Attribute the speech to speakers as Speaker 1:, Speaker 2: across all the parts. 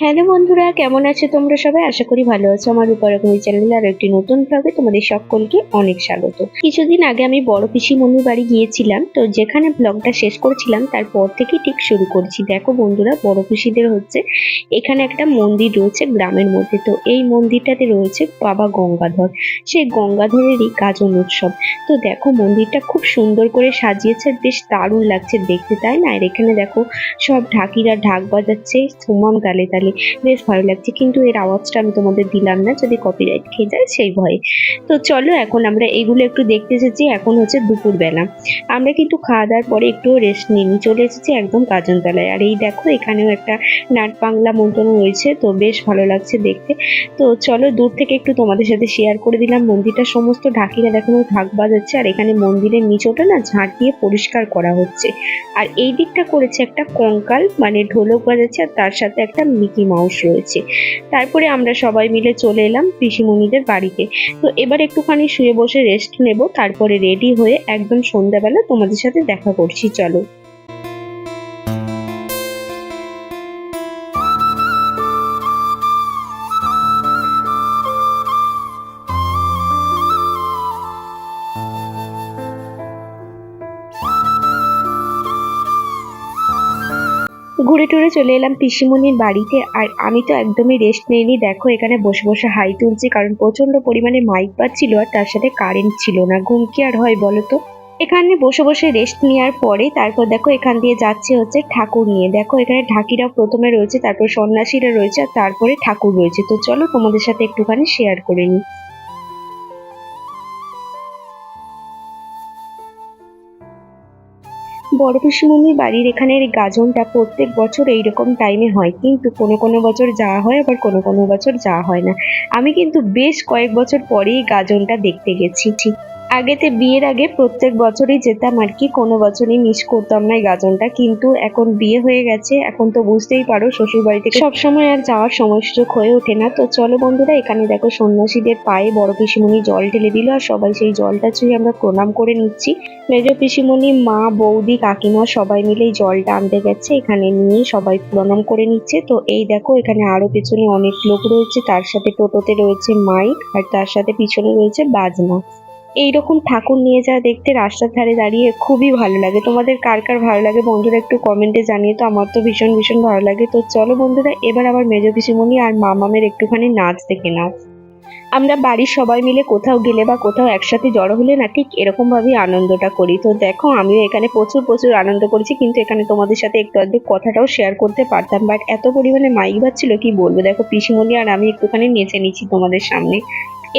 Speaker 1: Hello বন্ধুরা, কেমন আছো তোমরা সবাই? আশা করি ভালো আছো। আমার রূপারকমি চ্যানেলে আর একটি নতুন ব্লগে তোমাদের সকলকে অনেক স্বাগত। কিছুদিন আগে আমি বড় পিসিমণির বাড়ি গিয়েছিলাম, তো যেখানে ব্লগটা শেষ করেছিলাম তারপর থেকে ঠিক শুরু করছি। দেখো বন্ধুরা, বড় পিসিদের হচ্ছে এখানে একটা মন্দির রয়েছে গ্রামের মধ্যে। তো এই মন্দিরটাতে রয়েছে বাবা গঙ্গাধর, সেই গঙ্গাধরেরই গাজন উৎসব। তো দেখো মন্দিরটা খুব সুন্দর করে সাজিয়েছে, বেশ দারুণ লাগছে দেখতে, তাই না? আর এখানে দেখো সব ঢাকিরা ঢাক বাজাচ্ছে সমান তালে তালে, বেশ ভালো লাগছে। কিন্তু এর আওয়াজটা আমি তোমাদের দিলাম না, যদি কপিরাইট খেয়ে যায় সেই ভয়ে। তো চলো এখন আমরা এগুলো একটু দেখতে এসেছি। এখন হচ্ছে দুপুরবেলা, আমরা কিন্তু খাওয়া দাওয়ার পরে একটু রেস্ট নিয়ে চলে এসেছি একদম গাজনতলায়। আর এই দেখো এখানেও একটা নাট বাংলা মন্ত্রণ রয়েছে, তো বেশ ভালো লাগছে দেখতে। তো চলো দূর থেকে একটু তোমাদের সাথে শেয়ার করে দিলাম মন্দিরটা। সমস্ত ঢাকিরা দেখো ঢাক বাজাচ্ছে, আর এখানে মন্দিরের নিচটা না ঝাঁট দিয়ে পরিষ্কার করা হচ্ছে। আর এই দিকটা করেছে একটা কঙ্কাল, মানে ঢোলক বাজাচ্ছে, আর তার সাথে একটা মিকি মাউস রয়েছে। তারপরে আমরা সবাই মিলে চলে এলাম পিসিমণিদের বাড়িতে। তো এবার একটুখানি শুয়ে বসে রেস্ট নেব, তারপরে রেডি হয়ে একদম সন্ধ্যাবেলা তোমাদের সাথে দেখা করছি। চলো। ঘুরে টুরে চলে এলাম পিসিমণির বাড়িতে, আর আমি তো একদমই রেস্ট নেইনি। দেখো এখানে বসে বসে হাই তুলছি, কারণ প্রচন্ড পরিমাণে মাইক বাজছিল আর তার সাথে কারেন্ট ছিল না। ঘুম কি আর হয় বলো তো? এখানে বসে বসে রেস্ট নেওয়ার পরে তারপর দেখো এখান দিয়ে যাচ্ছে হচ্ছে ঠাকুর নিয়ে। দেখো এখানে ঢাকিরা প্রথমে রয়েছে, তারপর সন্ন্যাসীরা রয়েছে, আর তারপরে ঠাকুর রয়েছে। তো চলো তোমাদের সাথে একটুখানি শেয়ার করে নিই। বড় পিসিমণির বাড়ির এখানের গাজনটা প্রত্যেক বছর এইরকম টাইমে হয়, কিন্তু কোনো কোনো বছর যাওয়া হয়, আবার কোনো কোনো বছর যাওয়া হয় না। আমি কিন্তু বেশ কয়েক বছর পরেই গাজনটা দেখতে গেছি। আগেতে বিয়ের আগে প্রত্যেক বছরই যেতাম আর কি, কোনো বছরই মিস করতাম না এই গাজনটা। কিন্তু এখন বিয়ে হয়ে গেছে, এখন তো বুঝতেই পারো শ্বশুর বাড়ি থেকে সবসময় আর যাওয়ার সময় সুযোগ হয়ে ওঠে না। তো চলো বন্ধুরা, এখানে দেখো সন্ন্যাসীদের পায়ে বড় পিসিমণি জল ঢেলে দিল, আর সবাই সেই জলটা ছুঁয়ে আমরা প্রণাম করে নিচ্ছি। মেজ পিসিমণি, মা, বৌদি, কাকিমা সবাই মিলে এই জলটা আনতে গেছে, এখানে নিয়ে সবাই প্রণাম করে নিচ্ছে। তো এই দেখো এখানে আরো পেছনে অনেক লোক রয়েছে, তার সাথে টোটোতে রয়েছে মাইক, আর তার সাথে পিছনে রয়েছে বাজনা। এইরকম ঠাকুর নিয়ে যাওয়া দেখতে রাস্তার ধারে দাঁড়িয়ে খুবই ভালো লাগে। তোমাদের কার কার ভালো লাগে বন্ধুরা একটু কমেন্টে জানিয়ে। তো আমার তো ভীষণ ভীষণ ভালো লাগে। তো চলো বন্ধুরা, এবার আবার মেজ পিসিমণি আর মামামের একটুখানি নাচ দেখে নাও। আমরা বাড়ির সবাই মিলে কোথাও গেলে বা কোথাও একসাথে জড়ো হলে না ঠিক এরকম ভাবেই আনন্দটা করি। তো দেখো আমিও এখানে প্রচুর প্রচুর আনন্দ করেছি, কিন্তু এখানে তোমাদের সাথে একটু আধটু কথাটাও শেয়ার করতে পারতাম, বাট এত পরিমাণে মাইক বাজছিল কি বলবো। দেখো পিসিমণি আর আমি একটুখানি নেচে নিচ্ছি তোমাদের সামনে।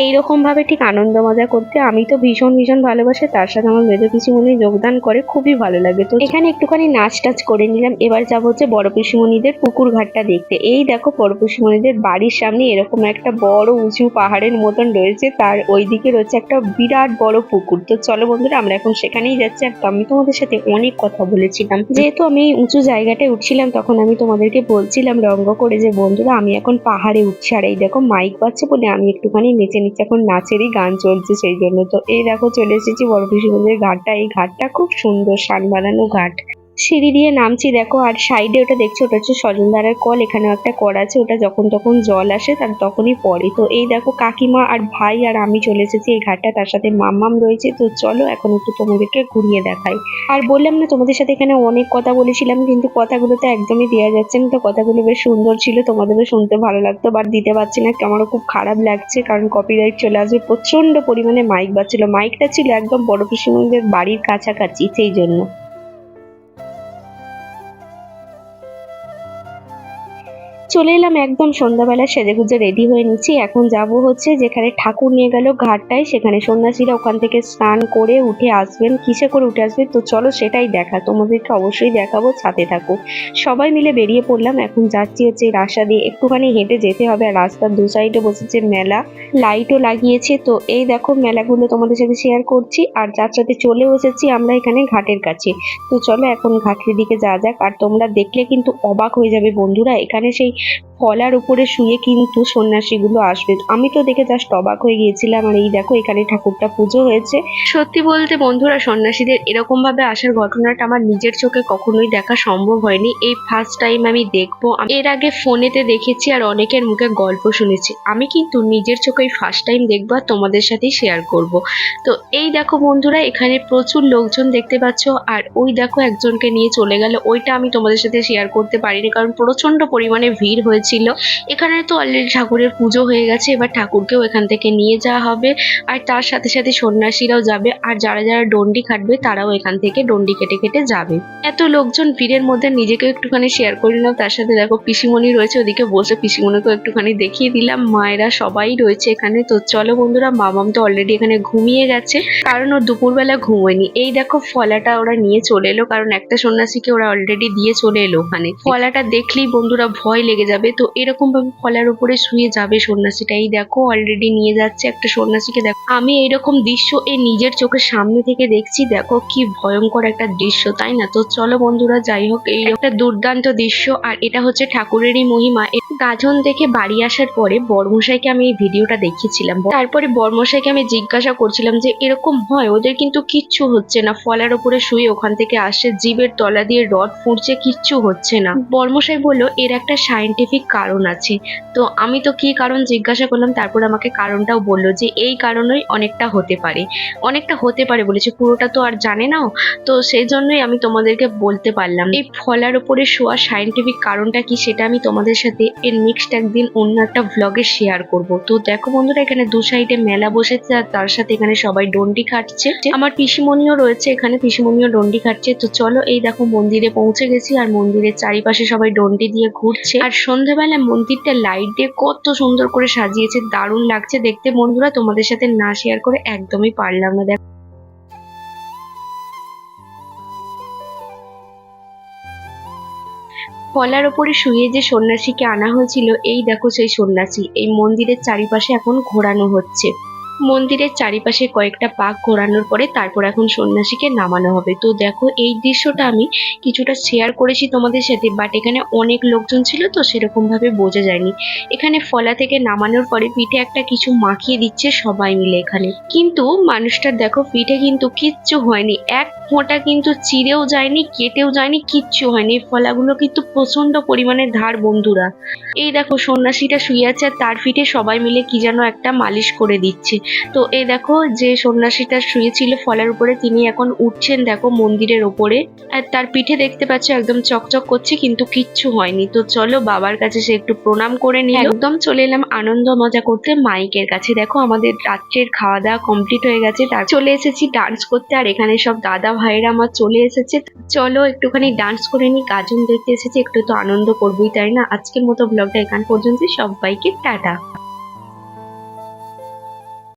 Speaker 1: এইরকম ভাবে ঠিক আনন্দ মজা করতে আমি তো ভীষণ ভীষণ ভালোবাসি, তার সাথে আমার মেজ পিসিমণি যোগদান করে, খুবই ভালো লাগে। তো এখানে একটুখানি নাচ টাচ করে নিলাম। এবার যাবো হচ্ছে বড় পিসিমণিদের পুকুর ঘাটটা দেখতে। এই দেখো বড় পিসিমণিদের বাড়ির সামনে এরকম একটা বড় উঁচু পাহাড়ের মতন রয়েছে, তার ওইদিকে রয়েছে একটা বিরাট বড় পুকুর। তো চলো বন্ধুরা, আমরা এখন সেখানেই যাচ্ছি। আর আমি তোমাদের সাথে অনেক কথা বলেছিলাম, যেহেতু আমি এই উঁচু জায়গাটায় উঠছিলাম, তখন আমি তোমাদেরকে বলছিলাম রঙ্গ করে যে বন্ধুরা আমি এখন পাহাড়ে উঠছি। আর এই দেখো মাইক বাজছে বলে আমি একটুখানি নেচে নিচ্ছি, এখন নাচেরই গান চলছে সেই জন্য। তো এই দেখো চলে এসেছি বড় পিসিমণির ঘাটটা। এই ঘাটটা খুব সুন্দর, সান বানানো ঘাট। সিঁড়ি দিয়ে নামছি দেখো, আর সাইডে ওটা দেখছো ওটা হচ্ছে সজনদারের কল। এখানেও একটা কল আছে, ওটা যখন তখন জল আসে তার তখনই পড়ে। তো এই দেখো কাকিমা আর ভাই আর আমি চলে এসেছি এই ঘাটটা, তার সাথে মাম্মাম রয়েছে। তো চলো এখন একটু তোমাদেরকে ঘুরিয়ে দেখাই। আর বললাম না তোমাদের সাথে এখানে অনেক কথা বলেছিলাম, কিন্তু কথাগুলো তো একদমই দেওয়া যাচ্ছে না। তো কথাগুলো বেশ সুন্দর ছিল, তোমাদেরও শুনতে ভালো লাগতো, বাট দিতে পারছি না। আমারও খুব খারাপ লাগছে, কারণ কপিরাইট চলে আসবে। প্রচন্ড পরিমাণে মাইক বাজছিল, মাইকটা ছিল একদম বড় পিসিমণিদের বাড়ির কাছাকাছি, সেই জন্য। চলে এলাম একদম সন্ধ্যাবেলা, সেজেগুজে রেডি হয়ে নিচ্ছি। এখন যাব হচ্ছে যেখানে ঠাকুর নিয়ে গেল ঘাটটায়, সেখানে সন্ন্যাসীরা ওখান থেকে স্নান করে উঠে আসবেন। কিসে করে উঠে আসবে তো চলো সেটাই দেখা, তোমাদেরকে অবশ্যই দেখাবো, সাথে থাকো। সবাই মিলে বেরিয়ে পড়লাম, এখন যাচ্ছি হচ্ছে এই রাস্তা দিয়ে, একটুখানি হেঁটে যেতে হবে। আর রাস্তার দু সাইডে বসেছে মেলা, লাইটও লাগিয়েছে। তো এই দেখো মেলাগুলো তোমাদের সাথে শেয়ার করছি, আর যার সাথে চলে এসেছি আমরা এখানে ঘাটের কাছে। তো চলো এখন ঘাটের দিকে যাওয়া যাক। আর তোমরা দেখলে কিন্তু অবাক হয়ে যাবে বন্ধুরা, এখানে সেই ফলার উপরে শুয়ে কিন্তু সন্ন্যাসীগুলো আসবে। আমি তো দেখে জাস্ট অবাক হয়ে গিয়েছিলাম। আর এই দেখো এখানে ঠাকুরটা পুজো হয়েছে। সত্যি বলতে বন্ধুরা, সন্ন্যাসীদের এরকম ভাবে আসার ঘটনাটা আমার নিজের চোখে কখনোই দেখা সম্ভব হয়নি। এই ফার্স্ট টাইম আমি দেখবো। এর আগে ফোনেতে দেখেছি আর অনেকের মুখে গল্প শুনেছি, আমি কিন্তু নিজের চোখে ফার্স্ট টাইম দেখবো আর তোমাদের সাথেই শেয়ার করব। তো এই দেখো বন্ধুরা, এখানে প্রচুর লোকজন দেখতে পাচ্ছ। আর ওই দেখো একজনকে নিয়ে চলে গেল, ওইটা আমি তোমাদের সাথে শেয়ার করতে পারিনি কারণ প্রচন্ড পরিমাণে ভিড় হয়েছিল। এখানে তো অলরেডি ঠাকুরের পুজো হয়ে গেছে, এবার ঠাকুরকেও এখান থেকে নিয়ে যাওয়া হবে। আর তার সাথে সাথে সন্ন্যাসীরাও যাবে, আর যারা যারা ডন্ডি কাটবে তারাও এখান থেকে ডন্ডি কেটে কেটে যাবে। এত লোকজন ভিড়ের মধ্যে নিজেকে একটুখানি শেয়ার করে নাও। তার সাথে দেখো পিসিমণি রয়েছে ওদিকে বসে, পিসিমণিকেও একটুখানি দেখিয়ে দিলাম। মায়েরা সবাই রয়েছে এখানে। তো চলো বন্ধুরা, মামাম তো অলরেডি এখানে ঘুমিয়ে গেছে কারণ ওর দুপুরবেলা ঘুমোয়নি। এই দেখো ফলাটা ওরা নিয়ে চলে এলো, কারণ একটা সন্ন্যাসীকে ওরা অলরেডি দিয়ে চলে এলো ওখানে। ফলাটা দেখলেই বন্ধুরা ভয় লেগে যাবে, তো এরকম ভাবে ফলার উপরে শুয়ে যাবে সন্ন্যাসীটা। এই দেখো অলরেডি নিয়ে যাচ্ছে একটা সন্ন্যাসীকে। দেখো আমি এইরকম দৃশ্য এই নিজের চোখের সামনে থেকে দেখছি, দেখো কি ভয়ঙ্কর একটা দৃশ্য, তাই না? তো চলো বন্ধুরা, যাই হোক এই একটা দুর্দান্ত দৃশ্য। আর এটা হচ্ছে ঠাকুরেরই মহিমা। গাজন দেখে বাড়ি আসার পরে বড়মশাইকে আমি এই ভিডিওটা দেখিয়েছিলাম। তারপরে বড়মশাইকে আমি জিজ্ঞাসা করছিলাম যে এরকম হয়, ওদের কিন্তু কিচ্ছু হচ্ছে না, ফলার উপরে শুয়ে ওখান থেকে আসে, জিভের তলা দিয়ে রড ফুঁড়ছে, কিচ্ছু হচ্ছে না। বড়মশাই বললো এর একটা সায়েন্টিফিক কারণ আছে। তো আমি তো কি কারণ জিজ্ঞাসা করলাম, তারপর আমাকে কারণটাও বললো যে এই কারণেই অনেকটা হতে পারে বলেছে, পুরোটা তো আর জানে না। তো সেই জন্যই আমি তোমাদেরকে বলতে পারলাম। এই ফলার উপরে শোয়ার সায়েন্টিফিক কারণটা কি সেটা আমি তোমাদের সাথে এর নেক্সট একদিন অন্য একটা ভ্লগে শেয়ার করব। তো দেখো বন্ধুরা, এখানে দু সাইডে মেলা বসেছে আর তার সাথে এখানে সবাই ডন্ডি খাটছে। আমার পিসিমণিও রয়েছে এখানে, পিসিমণিও ডন্ডি খাটছে। তো চলো এই দেখো মন্দিরে পৌঁছে গেছি আর মন্দিরের চারিপাশে সবাই ডন্ডি দিয়ে ঘুরছে। আর সন্ধ্যাবেলা মন্দিরটা লাইট দিয়ে কত সুন্দর করে সাজিয়েছে, দারুণ লাগছে দেখতে বন্ধুরা। তোমাদের সাথে না শেয়ার করে একদমই পারলাম না। দেখো ফলার ওপরে শুয়ে যে সন্ন্যাসীকে আনা হয়েছিল, এই দেখো সেই সন্ন্যাসী। এই মন্দিরের চারিপাশে এখন ঘোরানো হচ্ছে। মন্দিরের চারিপাশে কয়েকটা পাক ঘোরানোর পরে তারপর এখন সন্ন্যাসীকে নামানো হবে। তো দেখো এই দৃশ্যটা আমি কিছুটা শেয়ার করেছি তোমাদের সাথে, বাট এখানে অনেক লোকজন ছিল তো সেরকম ভাবে বোঝা যায়নি। এখানে ফলা থেকে নামানোর পরে পিঠে একটা কিছু মাখিয়ে দিচ্ছে সবাই মিলে এখানে, কিন্তু মানুষটার দেখো পিঠে কিন্তু কিচ্ছু হয়নি, এক ফোঁটা কিন্তু চিরেও যায়নি, কেটেও যায়নি, কিচ্ছু হয়নি। ফলাগুলো কিন্তু প্রচন্ড পরিমাণে ধার বন্ধুরা। এই দেখো সন্ন্যাসীটা শুয়ে আছে আর তার পিঠে সবাই মিলে কি যেন একটা মালিশ করে দিচ্ছে। তো এই দেখো যে সন্ন্যাসীটা শুয়েছিল ফলার উপরে, তিনি এখন উঠছেন দেখো মন্দিরের ওপরে। আর তার পিঠে দেখতে পাচ্ছ একদম চকচক করছে, কিন্তু কিচ্ছু হয়নি। তো চলো বাবার কাছে সে একটু প্রণাম করে নিল। একদম চলে এলাম আনন্দ মজা করতে মাইকের কাছে। দেখো আমাদের রাত্রের খাওয়া দাওয়া কমপ্লিট হয়ে গেছে, তার চলে এসেছি ডান্স করতে। আর এখানে সব দাদা ভাইরা আমার চলে এসেছে। চলো একটুখানি ডান্স করে নি, গাজন দেখতে এসেছি, একটু তো আনন্দ করবোই তাই না। আজকের মতো ব্লগটা এখান পর্যন্ত, সবাইকে টাটা।